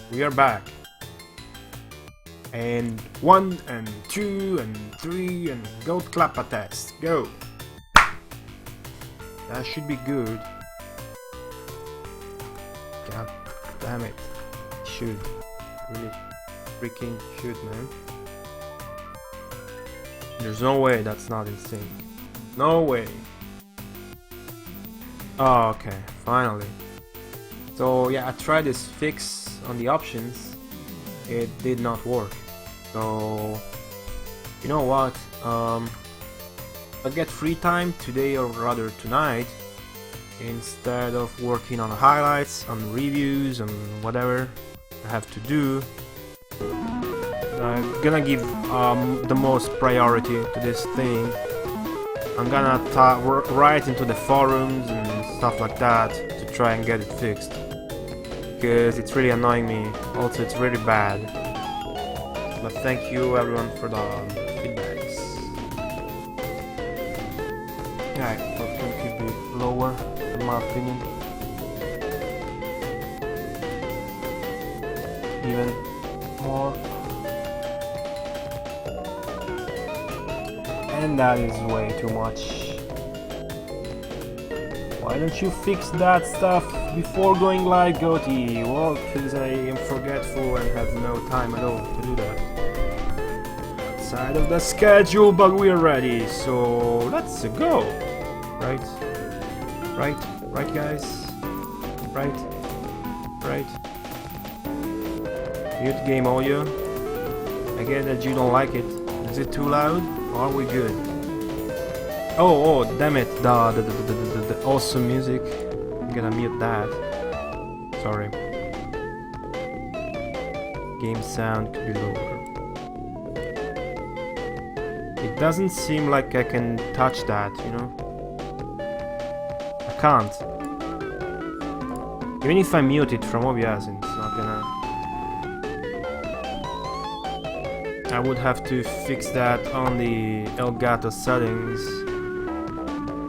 We are back. And 1 and 2 and 3 and gold clap a test. Go. That should be good. God damn it. Should. Really freaking should, man. There's no way that's not in sync. No way. Oh, okay. Finally. So yeah, I tried this fix on the options. It did not work. So you know what? I'll get free time today, or rather tonight, instead of working on highlights, on reviews, and whatever I have to do. I'm gonna give the most priority to this thing. I'm gonna work right into the forums and stuff like that to try and get it fixed, because it's really annoying me. Also, it's really bad. But thank you everyone for the feedbacks. Yeah, I think it could be lower in my opinion. Even more. And that is way too much. Why don't you fix that stuff before going live, Goatee? Well, because I am forgetful and have no time at all to do that. Outside of the schedule, but we're ready, so let's go. Right? Right guys? Right? Mute game audio. I get that you don't like it. Is it too loud? Or are we good? Oh, damn it, the awesome music. I'm gonna mute that. Sorry. Game sound could be lower. It doesn't seem like I can touch that, you know? I can't. Even if I mute it from OBS, it's not gonna... I would have to fix that on the Elgato settings,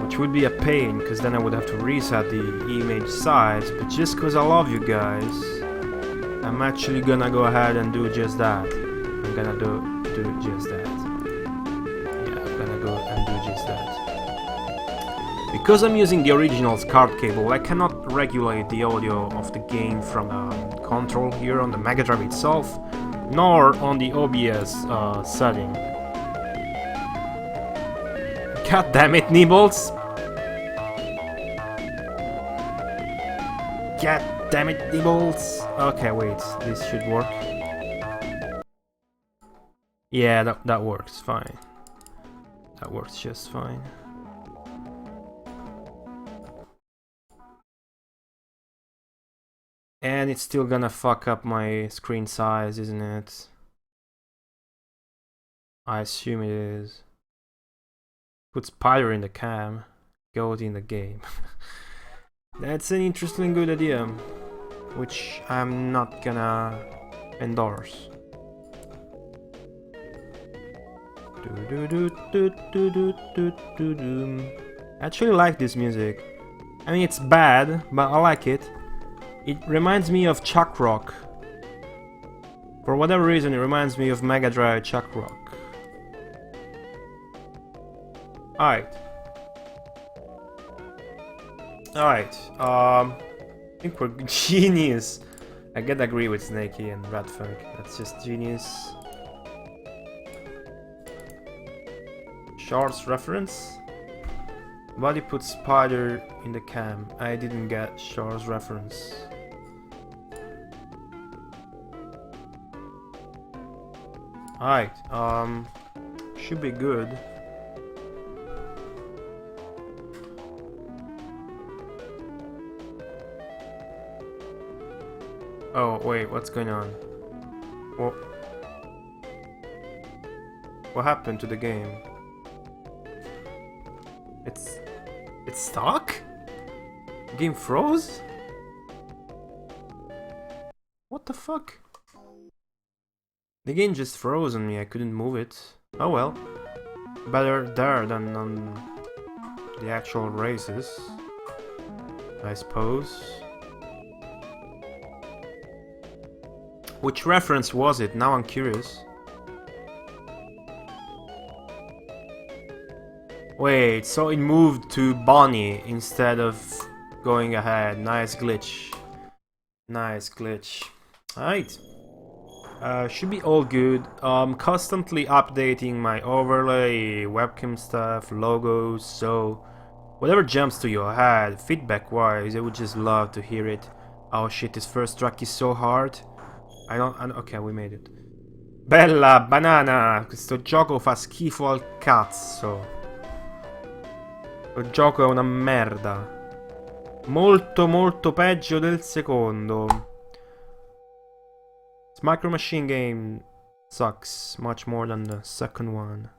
which would be a pain, because then I would have to reset the image size. But just because I love you guys, I'm actually gonna go ahead and do just that. I'm gonna do just that. Yeah, I'm gonna go and do just that. Because I'm using the original card cable, I cannot regulate the audio of the game from the control here on the Mega Drive itself, nor on the OBS setting. God damn it, Nibbles! God damn it, Nibbles! Okay, wait, this should work. Yeah, that works fine. That works just fine. And it's still gonna fuck up my screen size, isn't it? I assume it is. Put Spider in the cam, Goat in the game. That's an interesting good idea, which I'm not gonna endorse. I actually like this music. I mean, it's bad, but I like it. It reminds me of Chuck Rock. For whatever reason, it reminds me of Mega Drive Chuck Rock. Alright. I think we're genius. I gotta agree with Snakey and Ratfunk. That's just genius. Shorts reference? Buddy put Spider in the cam. I didn't get Shorts reference. Alright, should be good. Oh, wait, what's going on? What happened to the game? It's stuck? Game froze? What the fuck? The game just froze on me, I couldn't move it. Oh well. Better there than on the actual races, I suppose. Which reference was it? Now I'm curious. Wait, so it moved to Bonnie instead of going ahead. Nice glitch. Nice glitch. Alright. Should be all good. Constantly updating my overlay, webcam stuff, logos, so whatever jumps to your head, feedback wise, I would just love to hear it. Oh shit, this first track is so hard. Okay, we made it. Bella banana! Questo gioco fa schifo al cazzo. Questo gioco è una merda. Molto molto peggio del secondo. This Micro Machine game sucks much more than the second one.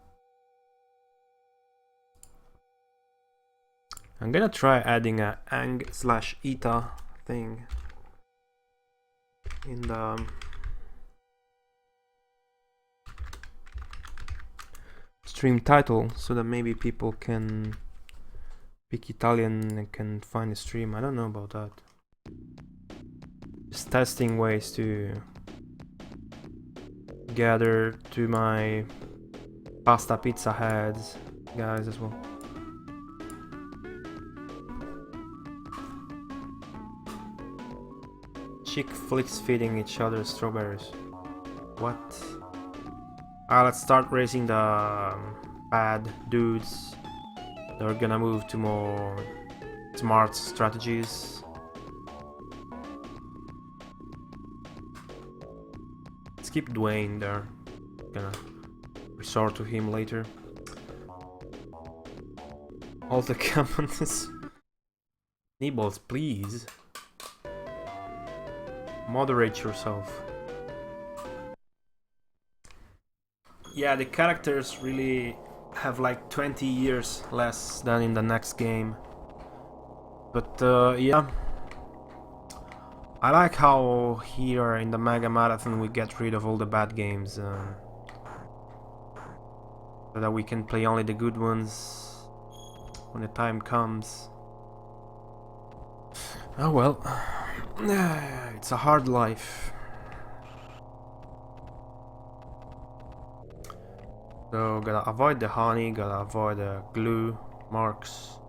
I'm gonna try adding a ang/eta thing in the stream title so that maybe people can speak Italian and can find the stream. I don't know about that. Just testing ways to gather to my pasta pizza heads guys as well. Chick flicks feeding each other strawberries. What? Let's start raising the bad dudes. They're gonna move to more smart strategies. Let's keep Dwayne there. Gonna resort to him later. All the comments. Nibbles, please. Moderate yourself. Yeah, the characters really have like 20 years less than in the next game. But yeah. I like how here in the Megamarathon we get rid of all the bad games. So that we can play only the good ones when the time comes. Oh well. It's a hard life. So gotta avoid the honey, gotta avoid the glue marks.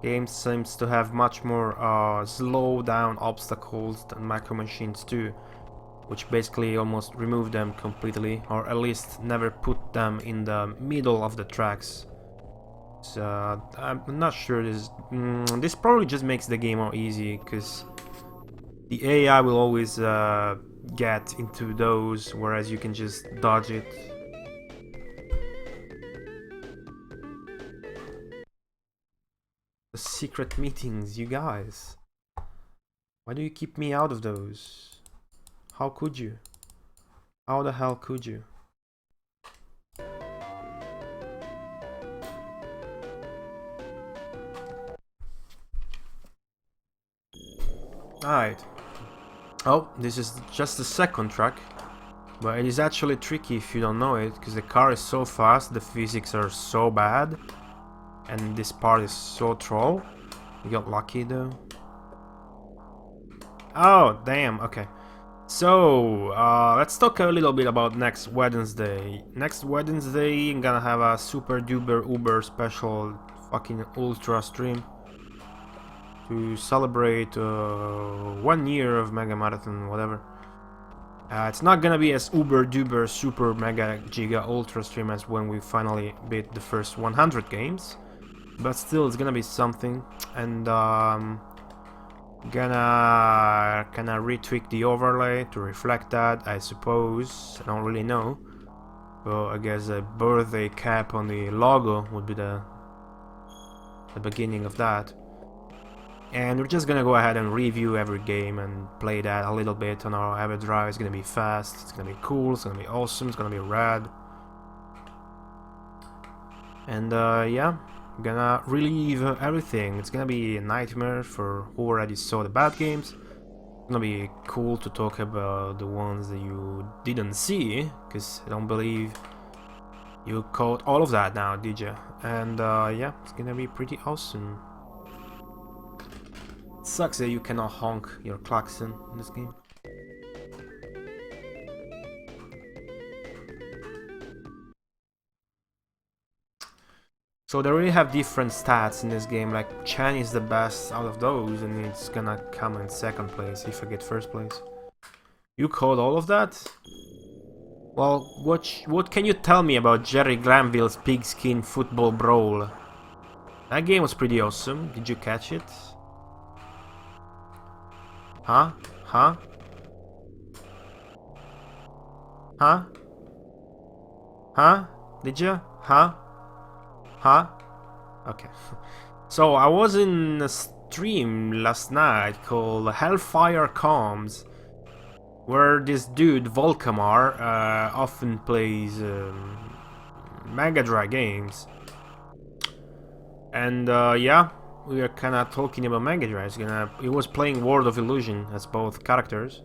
Game seems to have much more slow down obstacles than Micro Machines 2, which basically almost remove them completely, or at least never put them in the middle of the tracks. So I'm not sure this. This probably just makes the game more easy, because the AI will always get into those, whereas you can just dodge it. The secret meetings, you guys. Why do you keep me out of those? How could you? How the hell could you? Alright. Oh, this is just the second track. But it is actually tricky if you don't know it, because the car is so fast, the physics are so bad. And this part is so troll. You got lucky though. Oh, damn, okay. So, let's talk a little bit about next Wednesday. Next Wednesday, I'm gonna have a super duper uber special fucking ultra stream to celebrate 1 year of Megamarathon, whatever. It's not gonna be as uber duper super mega giga ultra stream as when we finally beat the first 100 games. But still, it's gonna be something, and gonna retweak the overlay to reflect that, I suppose. I don't really know. So I guess a birthday cap on the logo would be the beginning of that. And we're just gonna go ahead and review every game and play that a little bit on our EverDrive. It's gonna be fast, it's gonna be cool, it's gonna be awesome, it's gonna be rad. And yeah. Gonna relieve everything. It's gonna be a nightmare for who already saw the bad games. It's gonna be cool to talk about the ones that you didn't see, because I don't believe you caught all of that now, did you? And yeah, it's gonna be pretty awesome. It sucks that you cannot honk your klaxon in this game. So they really have different stats in this game, like Chan is the best out of those and it's gonna come in second place if I get first place. You code all of that? Well, what can you tell me about Jerry Glanville's Pigskin Football Brawl? That game was pretty awesome. Did you catch it? Huh? Huh? Huh? Huh? Did you? Huh? Huh? Okay. So I was in a stream last night called Hellfire Comms, where this dude Volkamar often plays Mega Drive games, and yeah, we are kind of talking about Mega Drive. He was playing World of Illusion as both characters.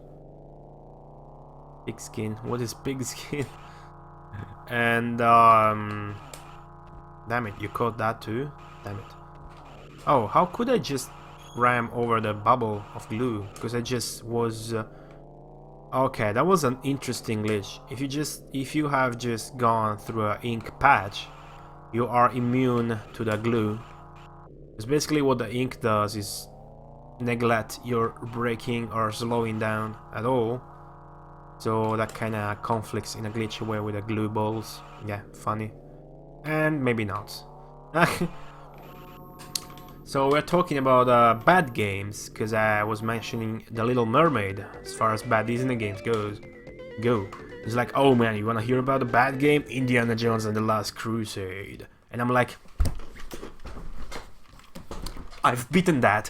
Pigskin. What is pigskin? And damn it, you caught that too. Damn it. Oh, how could I just ram over the bubble of glue? Because I just was. Okay, that was an interesting glitch. If you have just gone through an ink patch, you are immune to the glue. Because basically what the ink does is neglect your braking or slowing down at all. So that kind of conflicts in a glitchy way with the glue balls. Yeah, funny. And maybe not. So we're talking about bad games, because I was mentioning The Little Mermaid as far as bad Disney games goes. It's like, oh man, you wanna hear about a bad game? Indiana Jones and the Last Crusade. And I'm like, I've beaten that.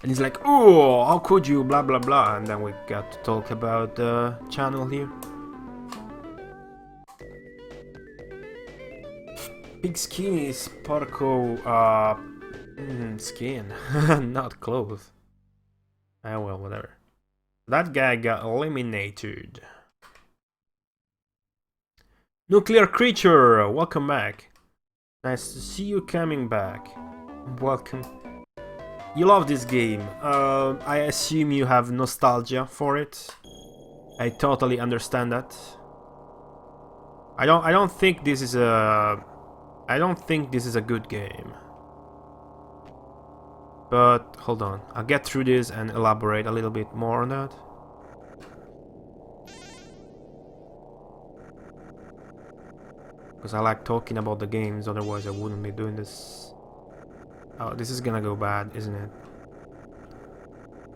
And he's like, oh, how could you, blah blah blah. And then we got to talk about the channel here. Pigskin is Porco, skin, not clothes. Ah well, whatever. That guy got eliminated. Nuclear Creature, welcome back. Nice to see you coming back. Welcome. You love this game. I assume you have nostalgia for it. I totally understand that. I don't think this is a good game. But hold on, I'll get through this and elaborate a little bit more on that. Because I like talking about the games, otherwise I wouldn't be doing this. Oh, this is gonna go bad, isn't it?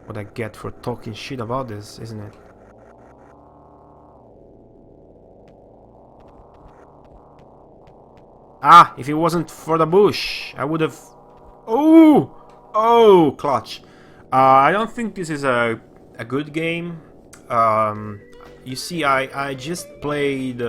What I get for talking shit about this, isn't it? Ah, if it wasn't for the bush, I would have... Oh! Oh, clutch. I don't think this is a good game. You see, I just played...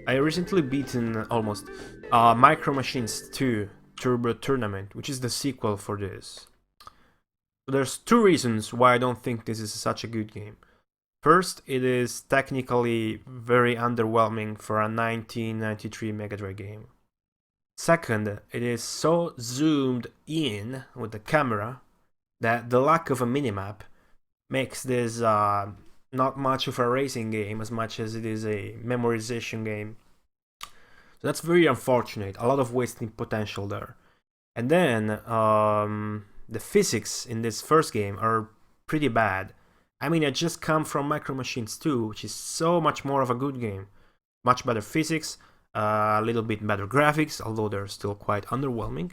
I recently beaten almost Micro Machines 2 Turbo Tournament, which is the sequel for this. So there's two reasons why I don't think this is such a good game. First, it is technically very underwhelming for a 1993 Mega Drive game. Second, it is so zoomed in with the camera that the lack of a minimap makes this not much of a racing game as much as it is a memorization game. So that's very unfortunate, a lot of wasting potential there. And then the physics in this first game are pretty bad. I mean, I just come from Micro Machines 2, which is so much more of a good game. Much better physics, a little bit better graphics, although they're still quite underwhelming.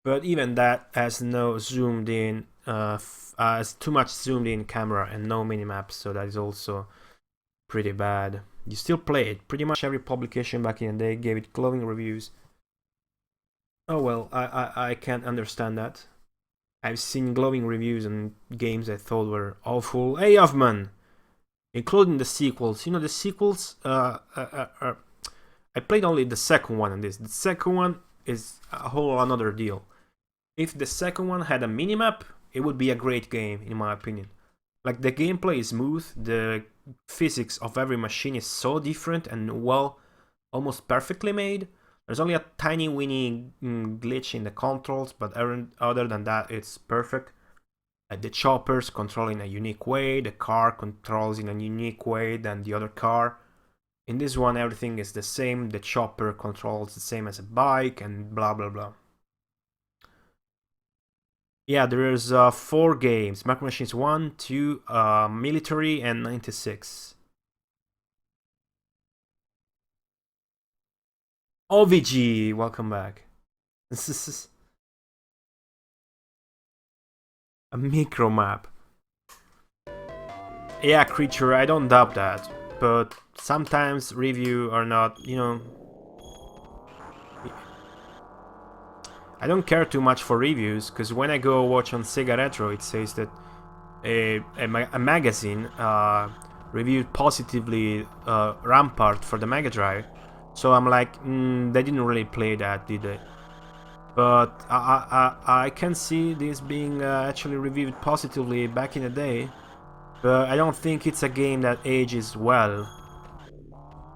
But even that has no zoomed in, has too much zoomed in camera and no minimaps, so that is also pretty bad. You still play it. Pretty much every publication back in the day gave it glowing reviews. Oh well, I can't understand that. I've seen glowing reviews on games I thought were awful. Hey, Hoffman! Including the sequels. You know, the sequels, I played only the second one on this. The second one is a whole another deal. If the second one had a minimap, it would be a great game, in my opinion. Like, the gameplay is smooth, the physics of every machine is so different and, well, almost perfectly made. There's only a tiny weeny glitch in the controls, but other than that, it's perfect. The choppers control in a unique way, the car controls in a unique way than the other car. In this one, everything is the same. The chopper controls the same as a bike, and blah blah blah. Yeah, there's 4 games: Macro Machines 1, 2, Military, and 96. OVG, welcome back. This is a micro map. Yeah, Creature, I don't doubt that, but sometimes review are not, you know. I don't care too much for reviews, because when I go watch on Sega Retro, it says that a magazine reviewed positively Rampart for the Mega Drive. So I'm like, they didn't really play that, did they? But I can see this being actually reviewed positively back in the day. But I don't think it's a game that ages well.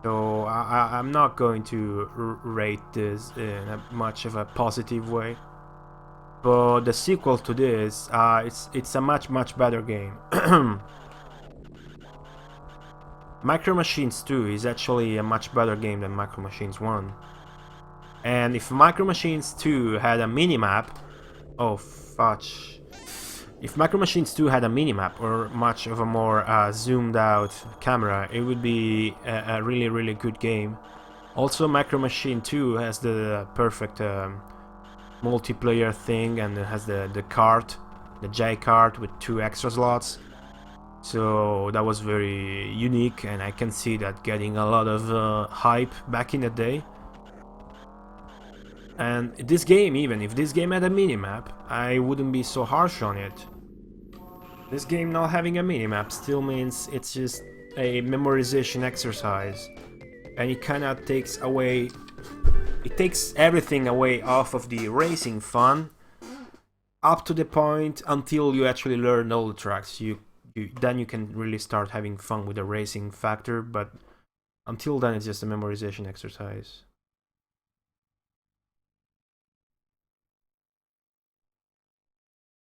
So I'm not going to rate this in much of a positive way. But the sequel to this, it's a much better game. Micro Machines 2 is actually a much better game than Micro Machines 1. And if Micro Machines 2 had a minimap... Oh, fudge. If Micro Machines 2 had a minimap, or much of a more zoomed out camera, it would be a really good game. Also, Micro Machine 2 has the perfect multiplayer thing, and it has the cart, the J cart with 2 extra slots. So that was very unique, and I can see that getting a lot of hype back in the day. And this game, even if this game had a minimap, I wouldn't be so harsh on it. This game not having a minimap still means it's just a memorization exercise, and it kinda takes away... It takes everything away off of the racing fun, up to the point until you actually learn all the tracks. Then you can really start having fun with the racing factor, but until then it's just a memorization exercise.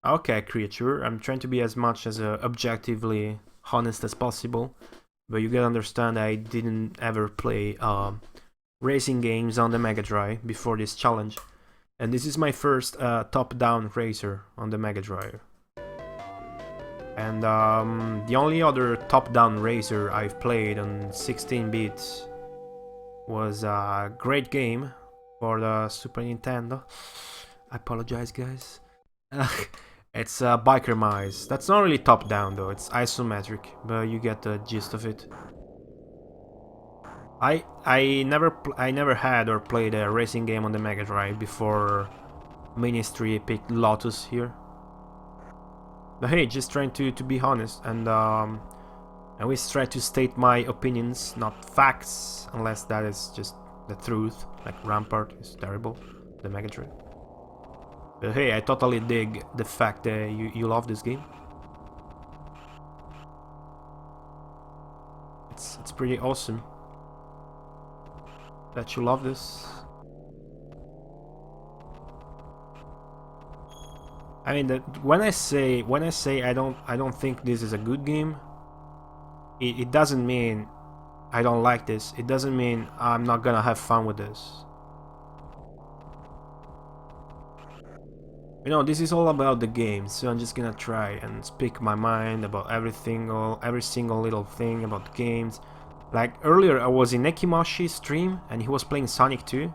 Okay, Creature, I'm trying to be as much as objectively honest as possible, but you gotta understand I didn't ever play racing games on the Mega Drive before this challenge, and this is my first top-down racer on the Mega Drive. And the only other top-down racer I've played on 16-bit was a great game for the Super Nintendo. I apologize, guys. It's Biker Mice. That's not really top-down though, it's isometric, but you get the gist of it. I never had or played a racing game on the Mega Drive before Ministry picked Lotus here. But hey, just trying to be honest, and I always try to state my opinions, not facts, unless that is just the truth, like Rampart is terrible, the Mega Drive. But hey, I totally dig the fact that you love this game. It's pretty awesome that you love this. I mean, when I say I don't think this is a good game, it doesn't mean I don't like this. It doesn't mean I'm not gonna have fun with this. You know, this is all about the game, so I'm just gonna try and speak my mind about every single little thing about the games. Like earlier, I was in Nekimoshi's stream and he was playing Sonic 2.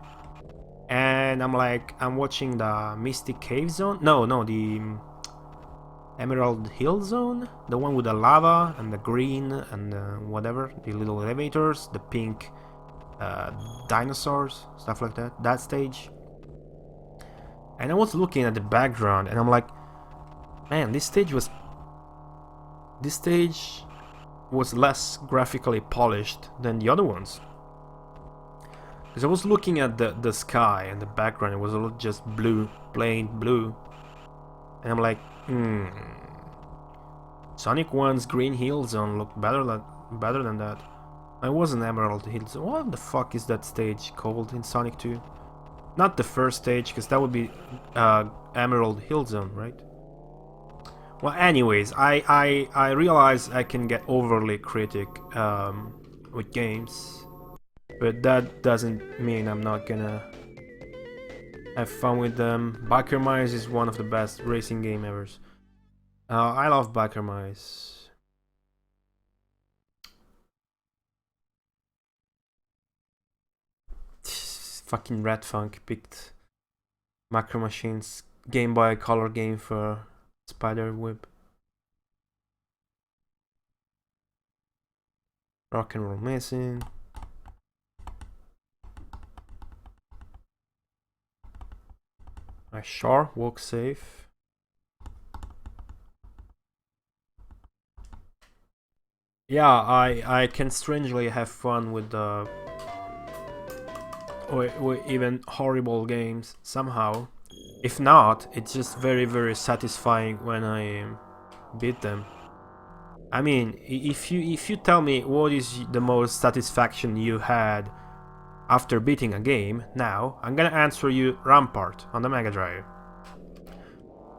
And I'm watching the Mystic Cave Zone. No, the Emerald Hill Zone, the one with the lava and the green and whatever, the little elevators, the pink dinosaurs, stuff like that. That stage. And I was looking at the background, and I'm like, man, this stage was less graphically polished than the other ones. Because I was looking at the sky and the background, it was all just blue, plain blue. And I'm like, Sonic 1's Green Hill Zone looked better than that. I was an Emerald Hill Zone. What the fuck is that stage called in Sonic 2? Not the first stage, because that would be Emerald Hill Zone, right? Well, anyways, I realize I can get overly critic with games. but that doesn't mean I'm not gonna have fun with them. Biker Mice is one of the best racing game ever. I love Biker Mice. Fucking Red Funk picked Macro Machines Game Boy Color game for Spider Whip. Rock and Roll Missing. Sure, walk safe. Yeah, I can strangely have fun with the or even horrible games somehow. If not, it's just very satisfying when I beat them. I mean, if you tell me what is the most satisfaction you had after beating a game, now I'm gonna answer you Rampart on the Mega Drive.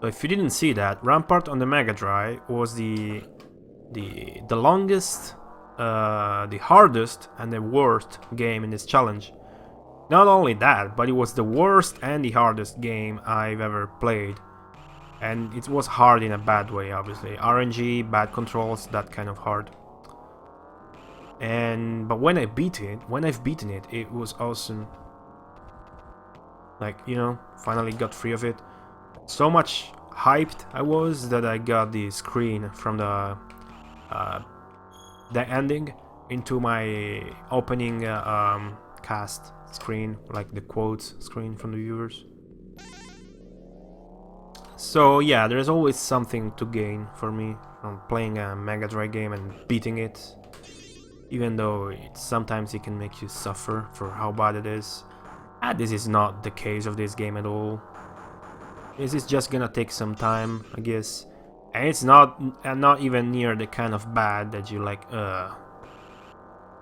So if you didn't see that, Rampart on the Mega Drive was the longest, the hardest, and the worst game in this challenge. Not only that, but it was the worst and the hardest game I've ever played. And it was hard in a bad way, obviously. RNG, bad controls, that kind of hard. But when I've beaten it, it was awesome. Like, you know, finally got free of it. So much hyped I was that I got the screen from the ending into my opening cast screen, like the quotes screen from the viewers. So yeah, there's always something to gain for me from playing a Mega Drive game and beating it, even though sometimes it can make you suffer for how bad it is. And this is not the case of this game at all. This is just gonna take some time, I guess, and it's not even near the kind of bad that you like.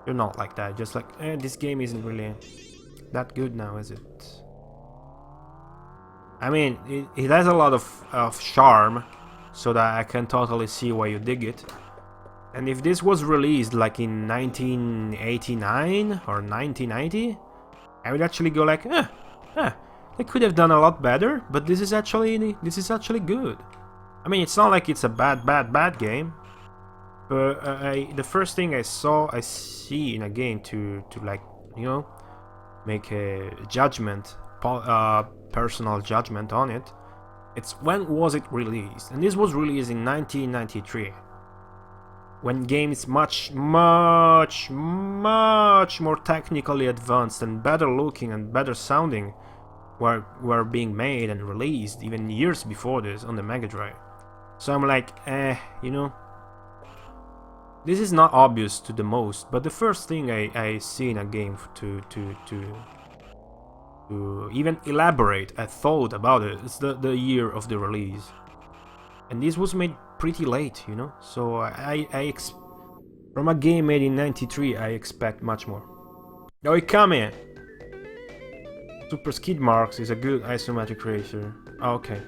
You're not like that. Just like, this game isn't really that good now, is it? I mean, it has a lot of charm, so that I can totally see why you dig it. And if this was released like in 1989 or 1990, I would actually go like, they could have done a lot better, but this is actually good. I mean, it's not like it's a bad game, but the first thing I see in a game to like, you know, make a judgment, personal judgment on it, it's when was it released. And this was released in 1993, when games much more technically advanced and better looking and better sounding were being made and released even years before this on the Mega Drive. So I'm like, you know, this is not obvious to the most, but the first thing I see in a game to even elaborate a thought about it is the year of the release. And this was made pretty late, you know, so from a game made in 93, I expect much more. OILCAN! Super Skid Marks is a good isometric racer. Okay.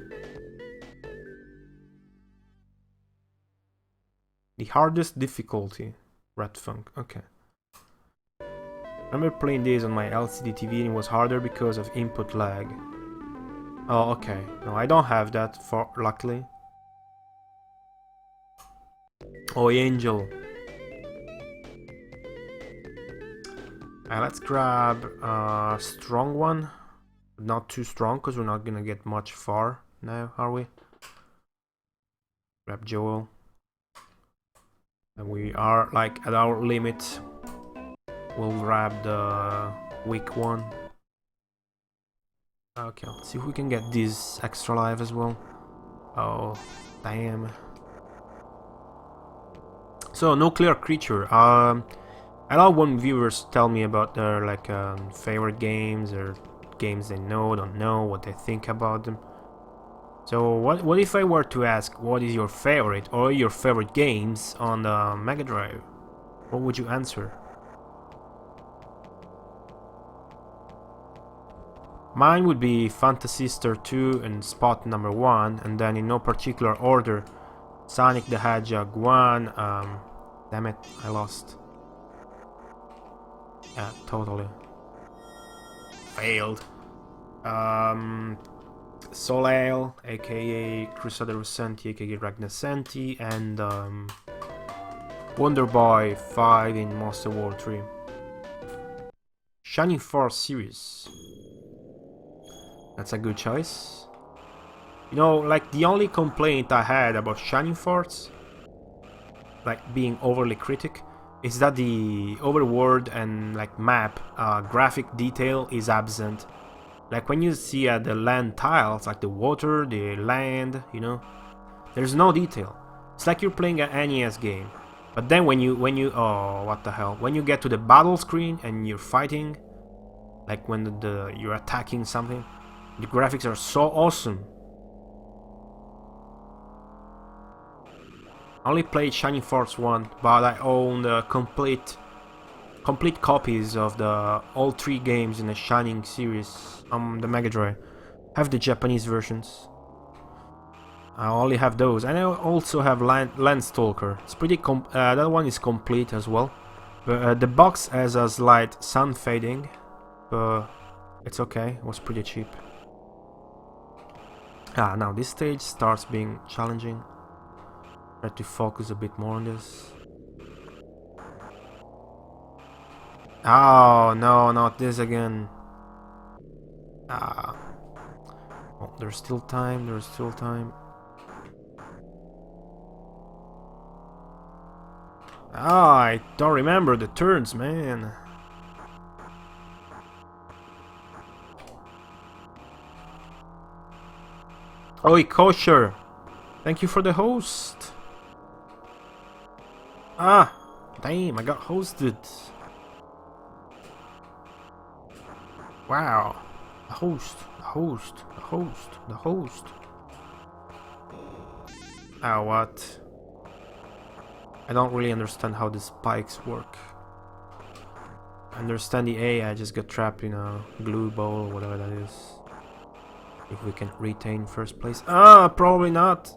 The hardest difficulty. Red Funk, okay. I remember playing this on my LCD TV and it was harder because of input lag. Oh, okay. No, I don't have that, luckily. Oh, Angel. Let's grab a strong one. Not too strong, because we're not gonna get much far now, are we? Grab Joel. And we are like at our limit. We'll grab the weak one. Okay, let's see if we can get this extra life as well. Oh, damn. So, Nuclear Creature. I love when viewers tell me about their like favorite games or games they know, don't know, what they think about them. So what if I were to ask what is your favorite or your favorite games on the Mega Drive? What would you answer? Mine would be Phantasy Star 2 and spot number 1, and then in no particular order, Sonic the Hedgehog 1, damn it, I lost. Yeah, totally. Failed. Soleil, aka Crusader Recenti, aka Ragnarsenti, and Wonder Boy 5 in Monster War 3. Shining Force series. That's a good choice. You know, like the only complaint I had about Shining Force, like being overly critic, is that the overworld and like map graphic detail is absent. Like when you see the land tiles, like the water, the land, you know, there's no detail. It's like you're playing an NES game. But then when you oh, what the hell, when you get to the battle screen and you're fighting, like when you're attacking something, the graphics are so awesome. I only played Shining Force 1, but I own the complete copies of all 3 games in the Shining series on the Mega Drive. I have the Japanese versions. I only have those, and I also have Landstalker. It's pretty that one is complete as well. But the box has a slight sun fading, but it's okay. It was pretty cheap. Now this stage starts being challenging. Try to focus a bit more on this. Oh no, not this again. Oh, there's still time, there's still time. I don't remember the turns, man. Oi, Kosher! Thank you for the host! Damn, I got hosted. Wow. The host. Ah, what? I don't really understand how the spikes work. I understand the A, I just got trapped in a glue ball, whatever that is. If we can retain first place. Probably not.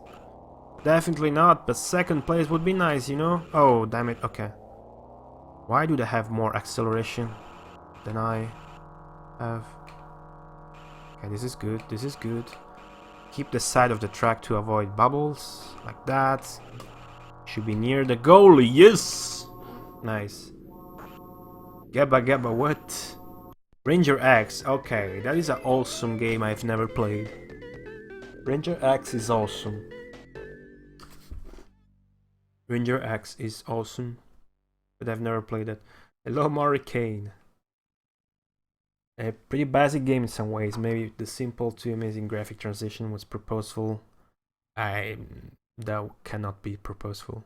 Definitely not, but second place would be nice, you know? Oh, damn it, okay. Why do they have more acceleration than I have? Okay, this is good, this is good. Keep the side of the track to avoid bubbles, like that. Should be near the goal, yes! Nice. Gabba, what? Ranger X, okay, that is an awesome game I've never played. Ranger X is awesome. Ranger X is awesome, but I've never played it. Hello, Hurricane. A pretty basic game in some ways. Maybe the simple to amazing graphic transition was purposeful. That cannot be purposeful.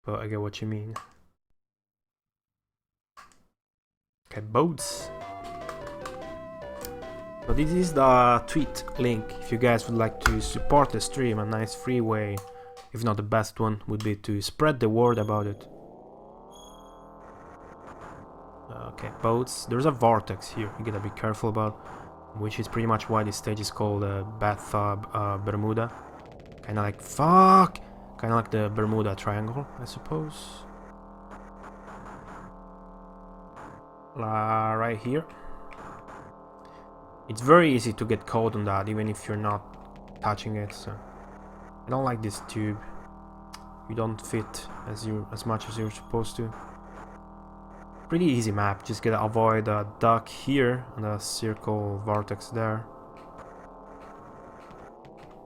But I get what you mean. Okay, boats. So this is the tweet link. If you guys would like to support the stream, a nice free way, if not the best one, would be to spread the word about it. Okay, boats. There's a vortex here, you gotta be careful about, which is pretty much why this stage is called Bathtub Bermuda. Kinda like, fuck! Kinda like the Bermuda Triangle, I suppose. Right here. It's very easy to get caught on that, even if you're not touching it, so... I don't like this tube. You don't fit as much as you're supposed to. Pretty easy map, just gotta avoid a duck here and a circle vortex there.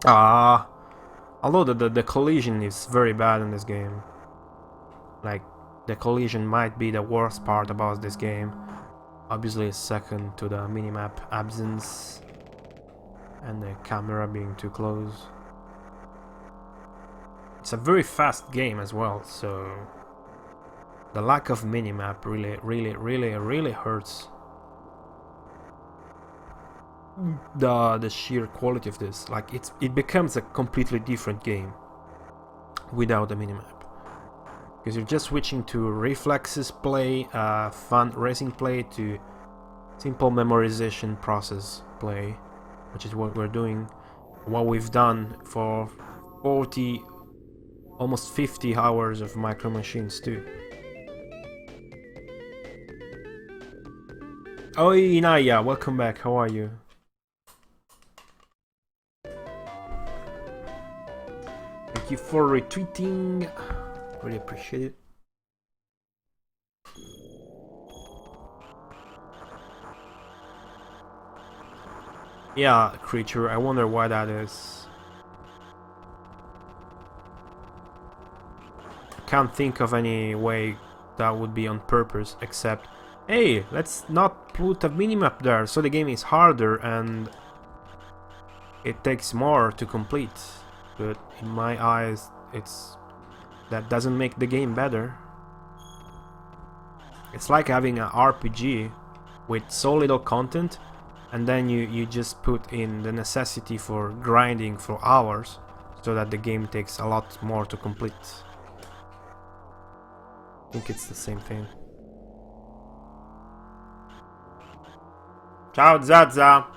Although the collision is very bad in this game. Like, the collision might be the worst part about this game. Obviously second to the minimap absence and the camera being too close. It's a very fast game as well, so the lack of minimap really hurts the sheer quality of this. Like, it becomes a completely different game without the minimap, because you're just switching to reflexes play, fun racing play, to simple memorization process play, which is what we're doing, what we've done for 40, almost 50 hours of Micro Machines too. Oi, Inaya, welcome back. How are you? Thank you for retweeting. Really appreciate it. Yeah, creature. I wonder why that is. I can't think of any way that would be on purpose, except, hey, let's not put a minimap there, so the game is harder and it takes more to complete. But in my eyes, that doesn't make the game better. It's like having an RPG with so little content, and then you just put in the necessity for grinding for hours, so that the game takes a lot more to complete. I think it's the same thing. Ciao Zaza!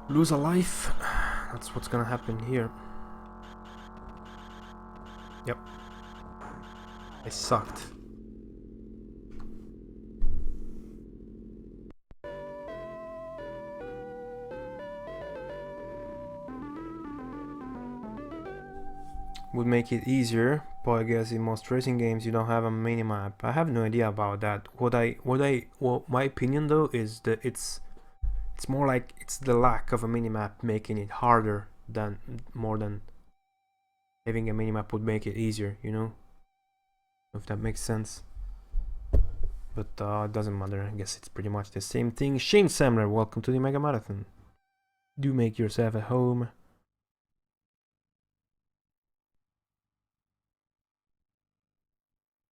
Lose a life? That's what's gonna happen here. Yep. I sucked. Would make it easier, but I guess in most racing games you don't have a minimap. I have no idea about that. Well, my opinion though is that it's more like it's the lack of a minimap making it harder than more than having a minimap would make it easier, you know? If that makes sense. But it doesn't matter, I guess it's pretty much the same thing. Shane Samler, welcome to the Megamarathon. Do make yourself at home.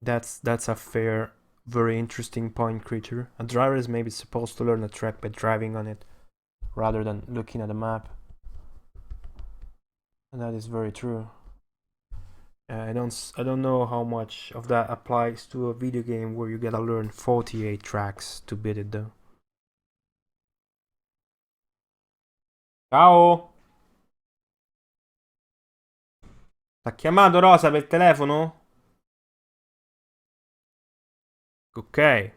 That's a fair, very interesting point, creature. A driver is maybe supposed to learn a track by driving on it, rather than looking at a map. And that is very true. I don't know how much of that applies to a video game where you gotta learn 48 tracks to beat it though. Ciao! T'ha chiamato Rosa per telefono? Ok.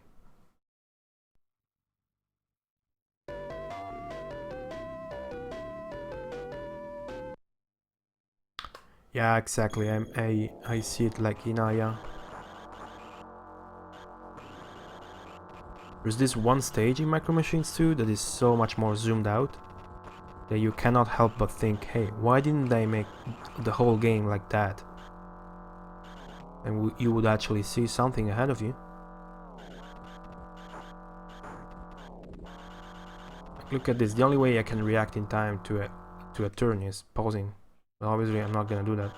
Yeah, exactly. I see it like Inaya. There's this one stage in Micro Machines 2 that is so much more zoomed out that you cannot help but think, hey, why didn't they make the whole game like that? And you would actually see something ahead of you. Look at this. The only way I can react in time to a turn is pausing. But obviously I'm not gonna do that.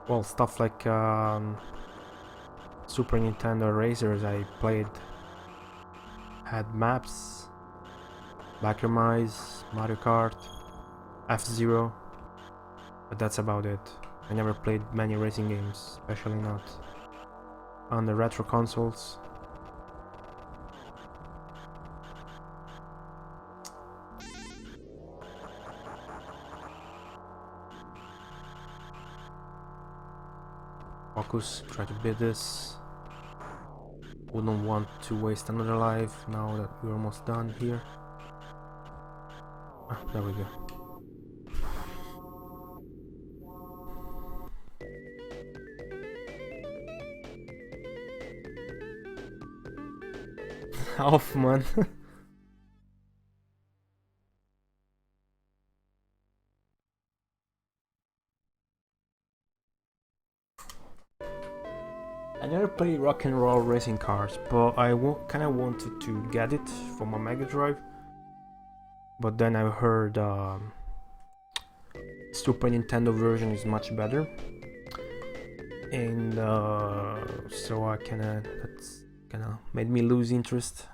Well, stuff like Super Nintendo racers I played had maps, Backer Mice, Mario Kart, F-Zero, but that's about it. I never played many racing games, especially not on the retro consoles. Focus, try to beat this. Wouldn't want to waste another life now that we're almost done here. Ah, there we go. Off, man. I never played Rock and Roll Racing Cars, but I kind of wanted to get it for my Mega Drive. But then I heard Super Nintendo version is much better, and so that's kind of made me lose interest.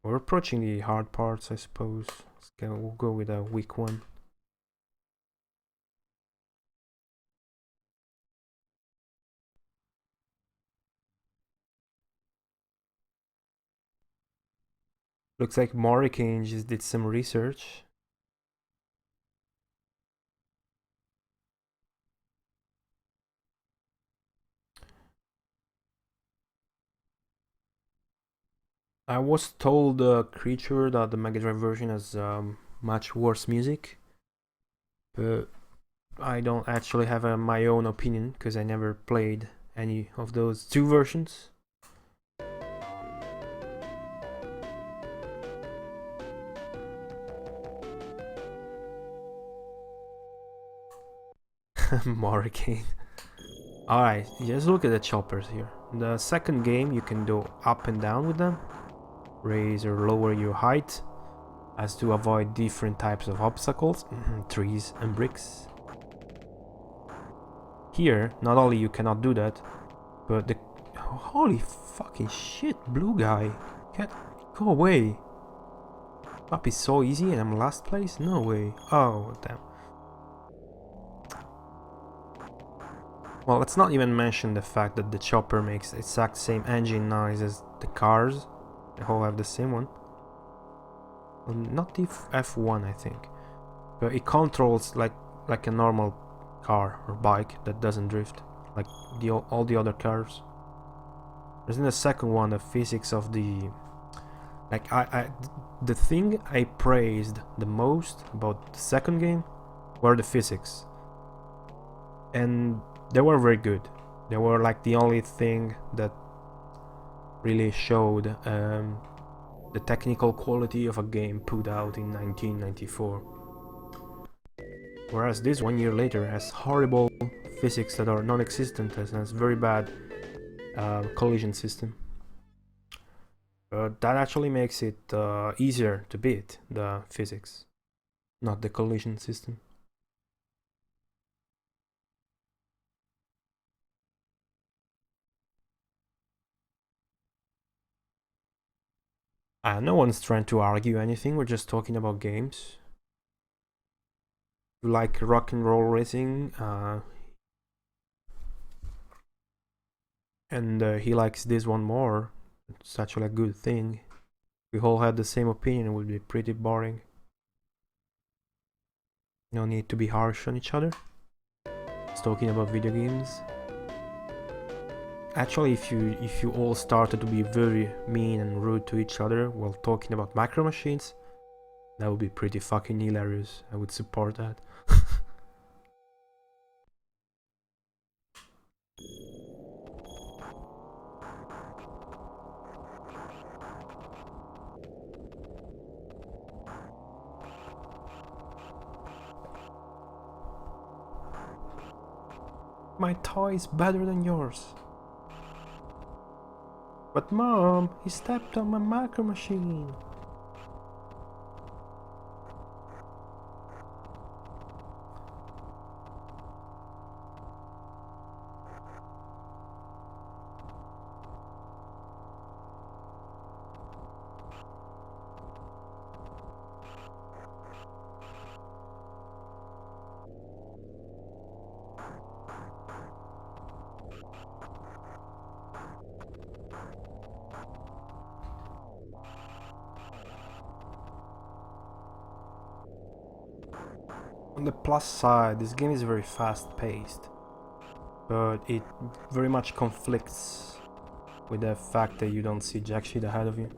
We're approaching the hard parts, I suppose. We'll go with a weak one. Looks like OILCAN just did some research. I was told Creature that the Mega Drive version has much worse music, but I don't actually have my own opinion because I never played any of those two versions. OILCAN. Alright, just look at the choppers here. In the second game you can go up and down with them, raise or lower your height as to avoid different types of obstacles, trees and bricks. Here, not only you cannot do that, but the... Holy fucking shit, blue guy. Go away. Up is so easy and I'm last place? No way. Oh, damn. Well, let's not even mention the fact that the chopper makes the exact same engine noise as the cars. They all have the same one. Well, not the F1, I think. But it controls like a normal car or bike that doesn't drift, like all the other cars. There's in the second one the physics of the... Like, the thing I praised the most about the second game were the physics. And they were very good. They were like the only thing that really showed the technical quality of a game put out in 1994. Whereas this 1 year later has horrible physics that are non-existent and has very bad collision system. That actually makes it easier to beat the physics, not the collision system. No one's trying to argue anything, we're just talking about games. You like rock and roll racing, and he likes this one more. It's actually a good thing. If we all had the same opinion, it would be pretty boring. No need to be harsh on each other. Just talking about video games. Actually, if you all started to be very mean and rude to each other while talking about macro machines, that would be pretty fucking hilarious. I would support that. My toy is better than yours. But Mom, he stepped on my macro machine. On the plus side, this game is very fast-paced, but it very much conflicts with the fact that you don't see jack shit ahead of you.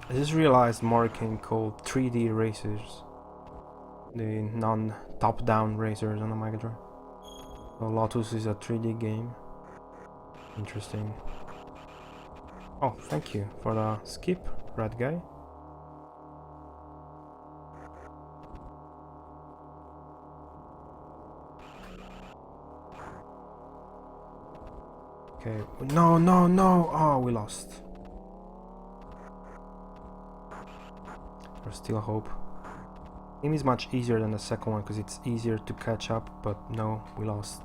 I just realized Mario Kart called 3D racers, the non-top-down racers on the Mega Drive. So Lotus is a 3D game. Interesting. Oh, thank you for the skip, red guy. Okay, no, no, no! Oh, we lost. There's still hope. Game is much easier than the second one because it's easier to catch up, but no, we lost.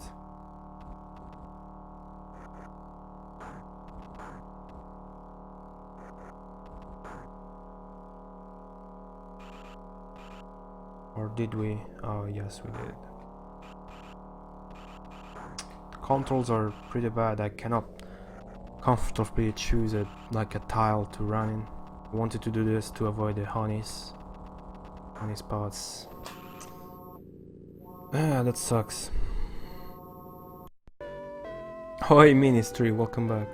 Or did we? Oh, yes, we did. Controls are pretty bad. I cannot comfortably choose like a tile to run in. I wanted to do this to avoid the honey spots. Ah, that sucks. Oi, Ministry, welcome back.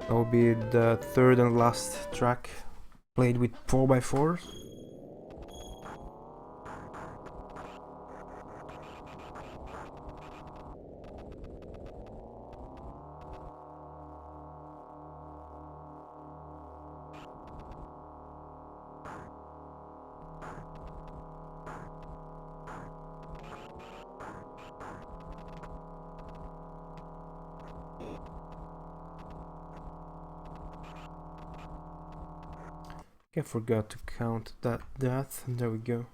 That will be the third and last track played with 4x4s. I forgot to count that death. There we go.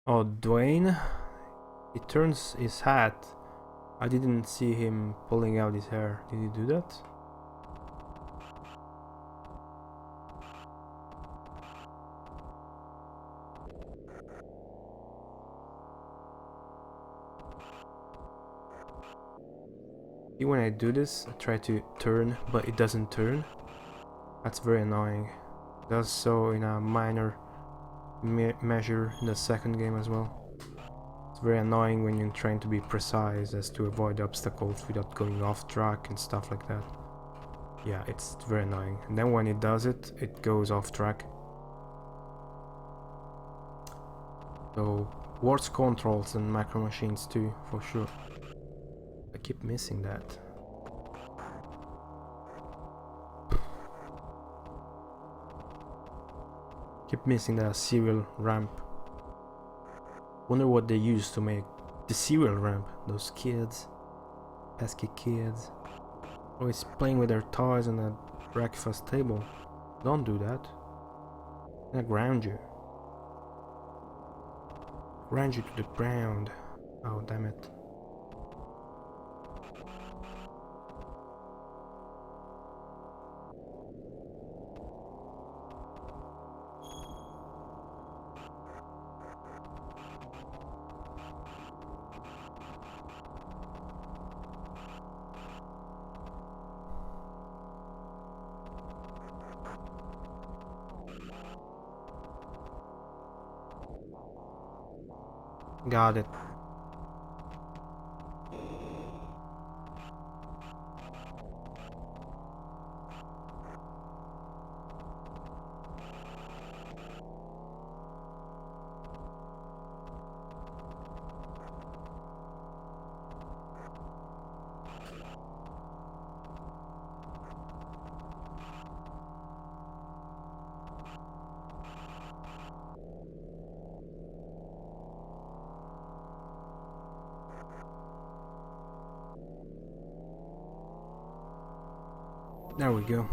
Oh, Dwayne, he turns his hat. I didn't see him pulling out his hair. Did he do that? See, when I do this, I try to turn, but it doesn't turn. That's very annoying. It does so in a minor measure in the second game as well. It's very annoying when you're trying to be precise as to avoid obstacles without going off track and stuff like that. Yeah, it's very annoying. And then when it does it, it goes off track. So, worse controls than Micro Machines too, for sure. I keep missing that. Keep missing the serial ramp. Wonder what they used to make the serial ramp. Those kids. Pesky kids. Always playing with their toys on a breakfast table. Don't do that. I ground you. Ground you to the ground. Oh, damn it. Got it. There we go.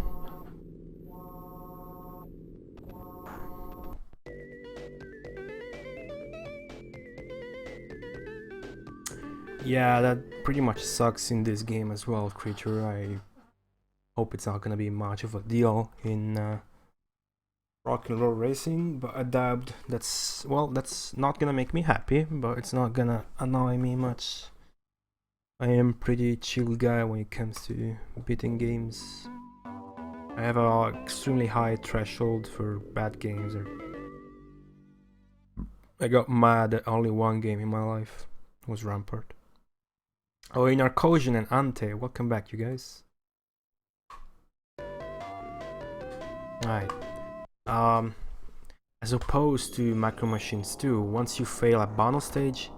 Yeah, that pretty much sucks in this game as well, Creature. I hope it's not gonna be much of a deal in Rock and Roll Racing, but I doubt that's not gonna make me happy, but it's not gonna annoy me much. I am pretty chill guy when it comes to beating games. I have a extremely high threshold for bad games. I got mad at only one game in my life. It was Rampart. Oh, in Narcosian and Ante, welcome back, you guys. Right. As opposed to Macro Machines 2, once you fail a bonus stage,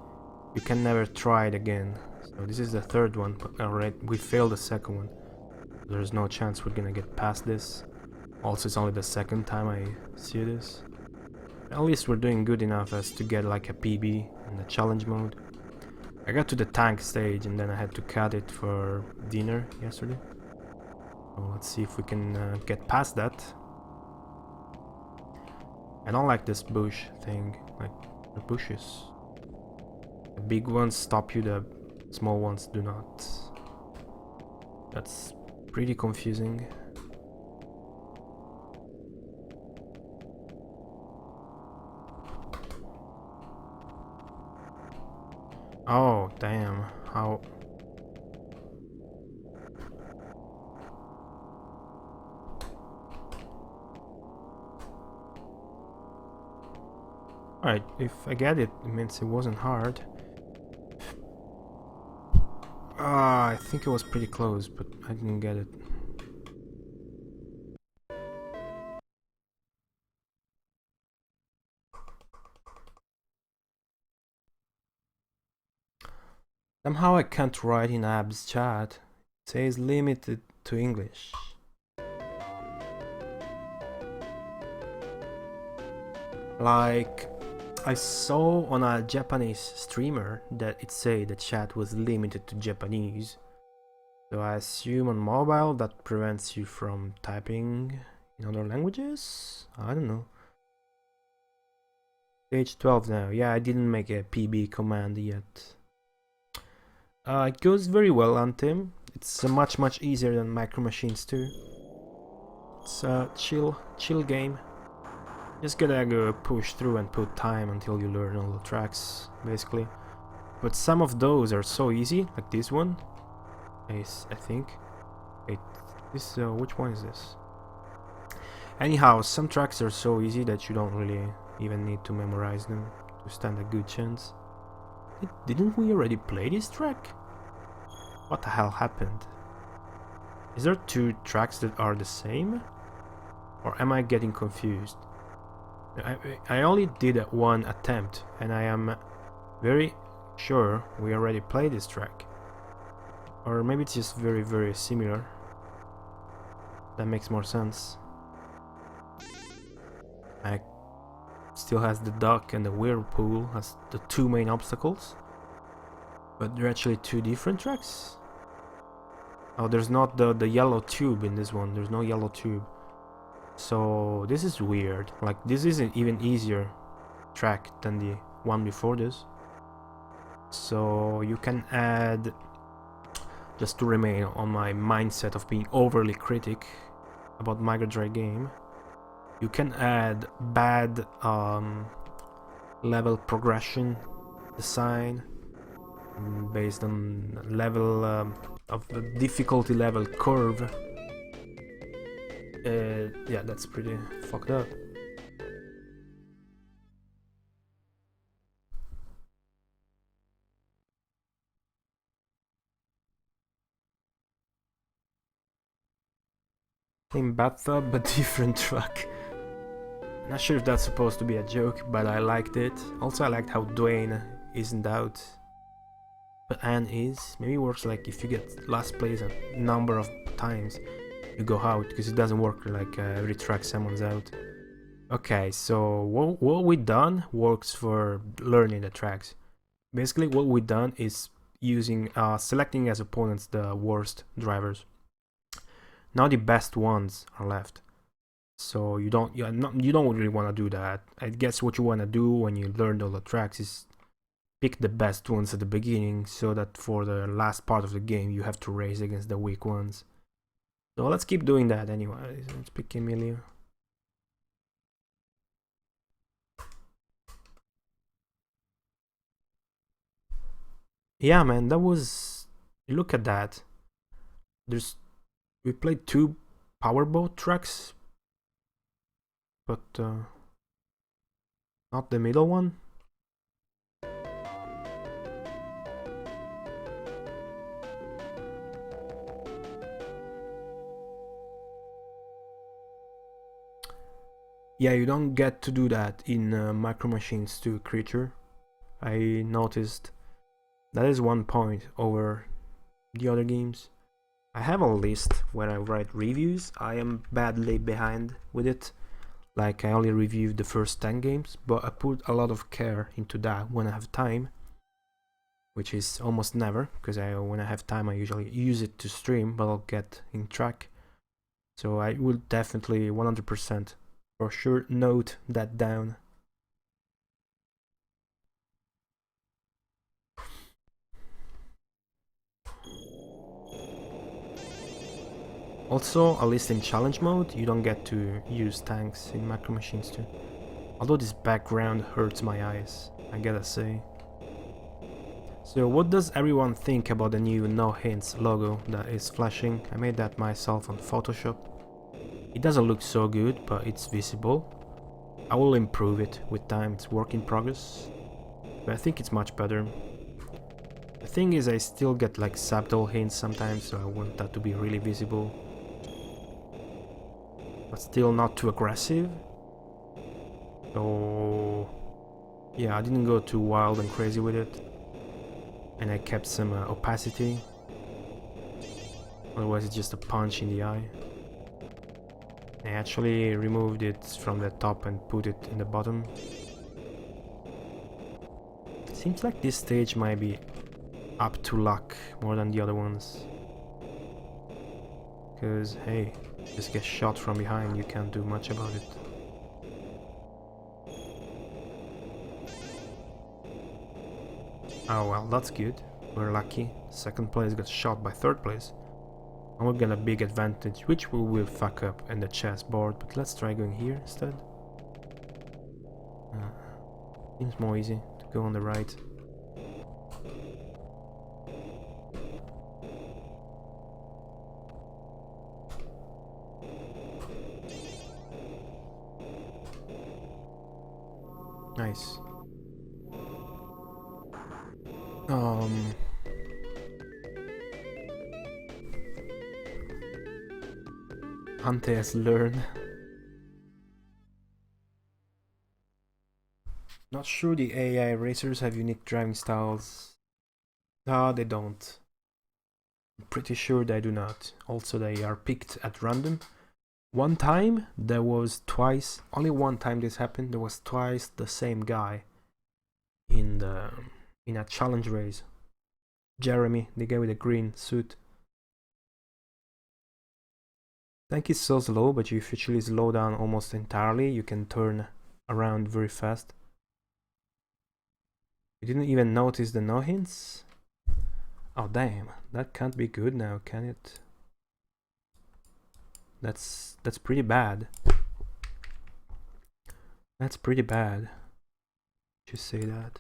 you can never try it again. So this is the third one, but alright, we failed the second one. There's no chance we're gonna get past this. Also, it's only the second time I see this. At least we're doing good enough as to get like a PB in the challenge mode. I got to the tank stage and then I had to cut it for dinner yesterday. So let's see if we can get past that. I don't like this bush thing, like the bushes. The big ones stop you, the small ones do not. That's pretty confusing. Oh, damn. How... Alright, if I get it, it means it wasn't hard. I think it was pretty close, but I didn't get it. Somehow I can't write in Ab's chat. It says limited to English. Like, I saw on a Japanese streamer that it said the chat was limited to Japanese. So I assume on mobile that prevents you from typing in other languages? I don't know. Stage 12 now. Yeah, I didn't make a PB command yet. It goes very well, Anthem. It's much easier than Micro Machines 2. It's a chill game. Just gotta go push through and put time until you learn all the tracks, basically. But some of those are so easy, like this one. I think. Wait, this which one is this? Anyhow, some tracks are so easy that you don't really even need to memorize them to stand a good chance. Didn't we already play this track? What the hell happened? Is there two tracks that are the same? Or am I getting confused? I only did one attempt, and I am very sure we already played this track. Or maybe it's just very similar. That makes more sense. I still has the duck and the whirlpool as the two main obstacles. But they're actually two different tracks. Oh, there's not the yellow tube in this one. There's no yellow tube. So this is weird. Like, this is an even easier track than the one before this. So you can add, just to remain on my mindset of being overly critic about Mega Drive game, you can add bad level progression design based on level of the difficulty level curve. Yeah, that's pretty fucked up. Same bathtub, but different truck. Not sure if that's supposed to be a joke, but I liked it. Also, I liked how Dwayne isn't out, but Anne is. Maybe it works like if you get last place a number of times, you go out, because it doesn't work like every track someone's out. Okay, so what we done works for learning the tracks. Basically, what we done is using selecting as opponents the worst drivers. Now the best ones are left. So you don't really want to do that. I guess what you want to do when you learn all the tracks is pick the best ones at the beginning, so that for the last part of the game you have to race against the weak ones. So let's keep doing that anyway. Let's pick Emilio. Yeah, man, that was... Look at that. We played 2 powerboat tracks, but not the middle one. Yeah, you don't get to do that in Micro Machines 2 Creature. I noticed that is one point over the other games. I have a list where I write reviews. I am badly behind with it. Like, I only reviewed the first 10 games, but I put a lot of care into that when I have time, which is almost never, because when I have time I usually use it to stream, but I'll get in track. So I will definitely 100% for sure note that down. Also, at least in challenge mode, you don't get to use tanks in Macro Machines 2. Although this background hurts my eyes, I gotta say. So what does everyone think about the new No Hints logo that is flashing? I made that myself on Photoshop. It doesn't look so good, but it's visible. I will improve it with time, it's work in progress. But I think it's much better. The thing is, I still get like subtle hints sometimes, so I want that to be really visible. But still not too aggressive. So yeah, I didn't go too wild and crazy with it. And I kept some opacity. Otherwise it's just a punch in the eye. I actually removed it from the top and put it in the bottom. Seems like this stage might be up to luck more than the other ones. Because, hey, just get shot from behind, you can't do much about it. Oh well, that's good. We're lucky. Second place got shot by third place. And we're gonna big advantage, which we will fuck up in the chessboard, but let's try going here instead. Seems more easy to go on the right. Nice. Ante has learned. Not sure the AI racers have unique driving styles. No, they don't. I'm pretty sure they do not. Also, they are picked at random. One time, there was twice, only one time this happened, there was twice the same guy in a challenge race. Jeremy, the guy with the green suit. Tank is so slow, but if you actually slow down almost entirely, you can turn around very fast. You didn't even notice the no hints? Oh damn, that can't be good now, can it? That's pretty bad. That's pretty bad. Just say that.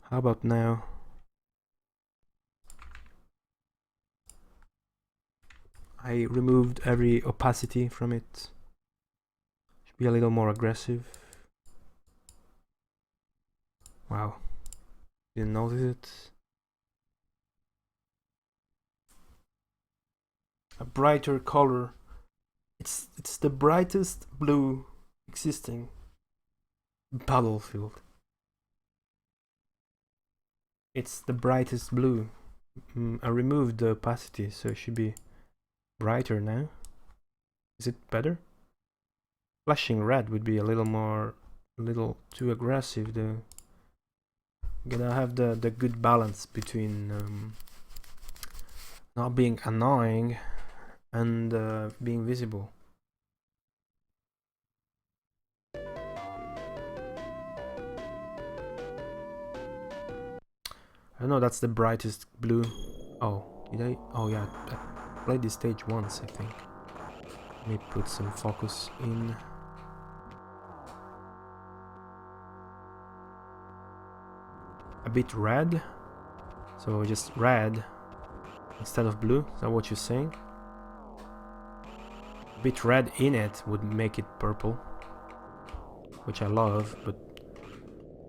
How about now? I removed every opacity from it. Should be a little more aggressive. Wow. Didn't notice it. A brighter color. It's the brightest blue existing. Battlefield. It's the brightest blue. I removed the opacity, so it should be brighter now. Is it better? Flashing red would be a little too aggressive though. Gonna have the good balance between not being annoying and being visible. I don't know, that's the brightest blue. Oh, did I? Oh yeah, I played this stage once, I think. Let me put some focus in. A bit red, so just red instead of blue. Is that what you're saying? A bit red in it would make it purple, which I love, but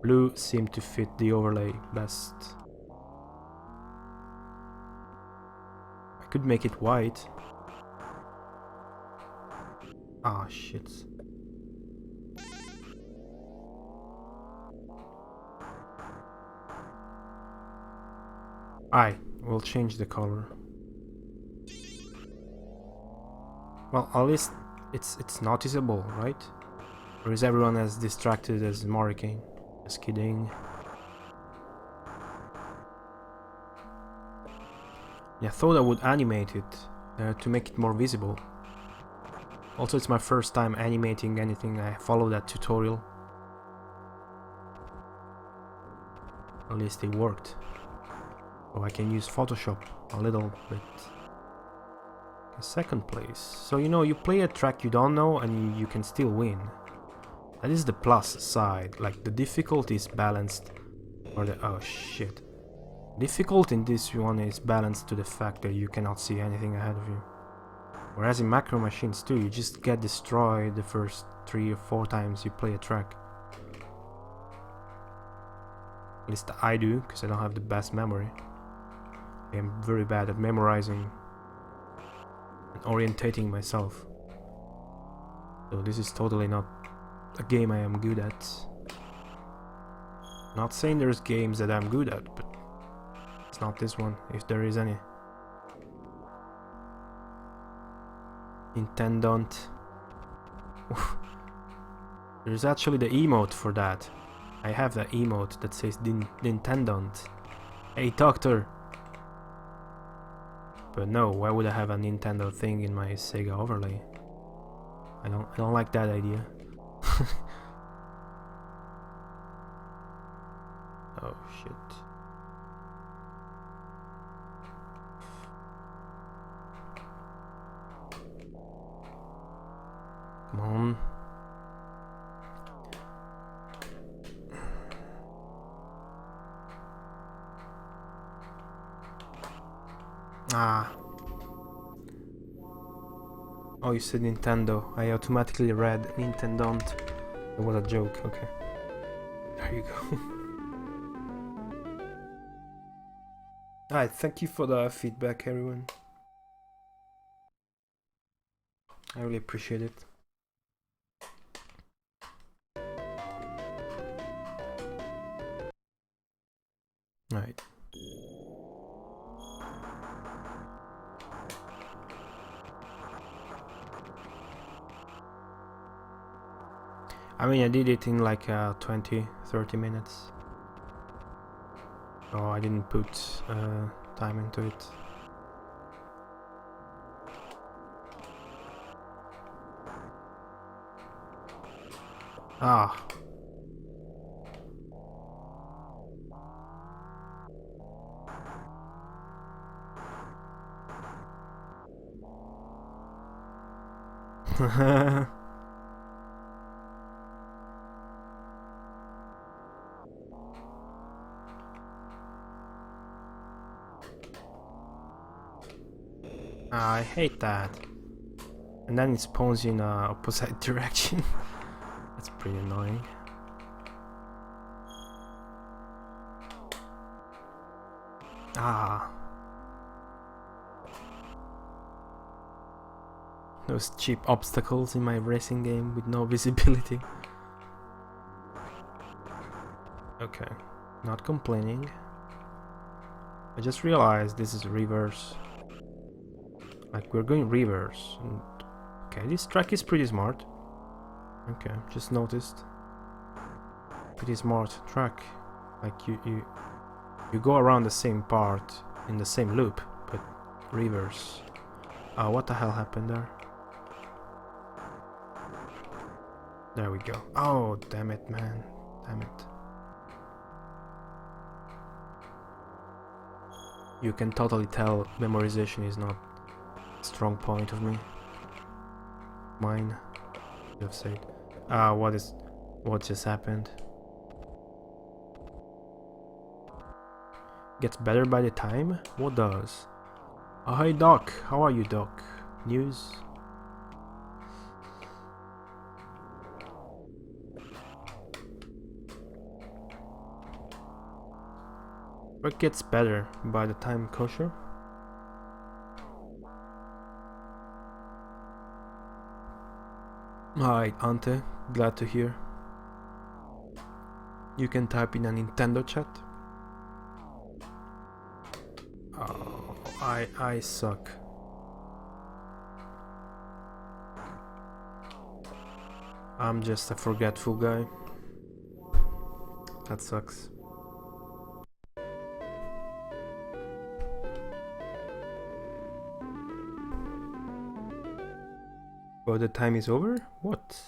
blue seemed to fit the overlay best. I could make it white. Ah, shit. I will change the color. Well, at least it's noticeable, right? Or is everyone as distracted as Morricane? Just kidding. Yeah, I thought I would animate it to make it more visible. Also, it's my first time animating anything. I followed that tutorial. At least it worked. So I can use Photoshop a little bit. Second place. So you know, you play a track you don't know and you can still win. That is the plus side. Like the difficulty is balanced. Or the oh shit. Difficulty in this one is balanced to the fact that you cannot see anything ahead of you. Whereas in Macro Machines too, you just get destroyed the first 3 or 4 times you play a track. At least I do, because I don't have the best memory. I am very bad at memorizing and orientating myself. So this is totally not a game I am good at. Not saying there's games that I'm good at, but it's not this one, if there is any. Intendant. There's actually the emote for that. I have the emote that says Nintendant. Hey doctor! But no, why would I have a Nintendo thing in my Sega overlay? I don't like that idea. Oh shit. Come on. Ah. Oh, you said Nintendo. I automatically read Nintendant. It was a joke, okay. There you go. Alright, thank you for the feedback, everyone. I really appreciate it. Alright. I mean, I did it in like 20-30 minutes. So I didn't put time into it. Ah. I hate that. And then it spawns in opposite direction. That's pretty annoying. Ah. Those cheap obstacles in my racing game with no visibility. Okay, not complaining. I just realized this is reverse. Like, we're going reverse. And okay, this track is pretty smart. Okay, just noticed. Pretty smart track. Like, you go around the same part in the same loop, but Reverse. Oh, what the hell happened there? There we go. Oh, damn it, man. Damn it. You can totally tell memorization is not a strong point of me. Mine. You have said. What just happened? Gets better by the time? What does? Oh, hey Doc. How are you, Doc? News? What gets better by the time, kosher? Alright, Ante, glad to hear. You can type in a Nintendo chat. Oh, I suck. I'm just a forgetful guy. That sucks. But the time is over? What?